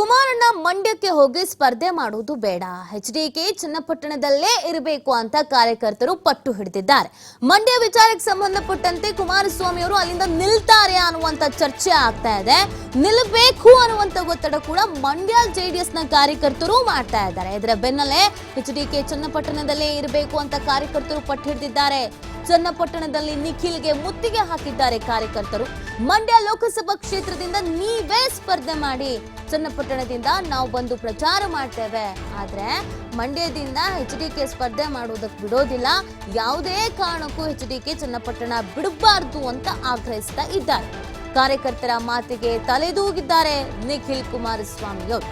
ಕುಮಾರಣ್ಣ ಮಂಡ್ಯಕ್ಕೆ ಹೋಗಿ ಸ್ಪರ್ಧೆ ಮಾಡುವುದು ಬೇಡ, ಎಚ್ಡಿಕೆ ಚನ್ನಪಟ್ಟಣದಲ್ಲೇ ಇರಬೇಕು ಅಂತ ಕಾರ್ಯಕರ್ತರು ಪಟ್ಟು ಹಿಡಿದಿದ್ದಾರೆ. ಮಂಡ್ಯ ವಿಚಾರಕ್ಕೆ ಸಂಬಂಧಪಟ್ಟಂತೆ ಕುಮಾರಸ್ವಾಮಿ ಅವರು ಅಲ್ಲಿಂದ ನಿಲ್ತಾರೆ ಅನ್ನುವಂತ ಚರ್ಚೆ ಆಗ್ತಾ ಇದೆ. ನಿಲ್ಲಬೇಕು ಅನ್ನುವಂತ ಒತ್ತಡ ಕೂಡ ಮಂಡ್ಯ ಜೆಡಿಎಸ್ ನ ಕಾರ್ಯಕರ್ತರು ಮಾಡ್ತಾ ಇದ್ದಾರೆ. ಇದರ ಬೆನ್ನಲ್ಲೇ ಎಚ್ಡಿಕೆ ಚನ್ನಪಟ್ಟಣದಲ್ಲೇ ಇರಬೇಕು ಅಂತ ಕಾರ್ಯಕರ್ತರು ಪಟ್ಟು ಹಿಡಿದಿದ್ದಾರೆ. ಚನ್ನಪಟ್ಟಣದಲ್ಲಿ ನಿಖಿಲ್ಗೆ ಮುತ್ತಿಗೆ ಹಾಕಿದ್ದಾರೆ ಕಾರ್ಯಕರ್ತರು. ಮಂಡ್ಯ ಲೋಕಸಭಾ ಕ್ಷೇತ್ರದಿಂದ ನೀವೇ ಸ್ಪರ್ಧೆ ಮಾಡಿ, ಚನ್ನಪಟ್ಟಣದಿಂದ ನಾವು ಬಂದು ಪ್ರಚಾರ ಮಾಡ್ತೇವೆ, ಆದ್ರೆ ಮಂಡ್ಯದಿಂದ ಎಚ್ಡಿಕೆ ಸ್ಪರ್ಧೆ ಮಾಡುವುದಕ್ಕೆ ಬಿಡೋದಿಲ್ಲ, ಯಾವುದೇ ಕಾರಣಕ್ಕೂ ಎಚ್ಡಿಕೆ ಚನ್ನಪಟ್ಟಣ ಬಿಡಬಾರ್ದು ಅಂತ ಆಗ್ರಹಿಸ್ತಾ ಇದ್ದಾರೆ. ಕಾರ್ಯಕರ್ತರ ಮಾತಿಗೆ ತಲೆದೂಗಿದ್ದಾರೆ ನಿಖಿಲ್ ಕುಮಾರಸ್ವಾಮಿ ಅವರು.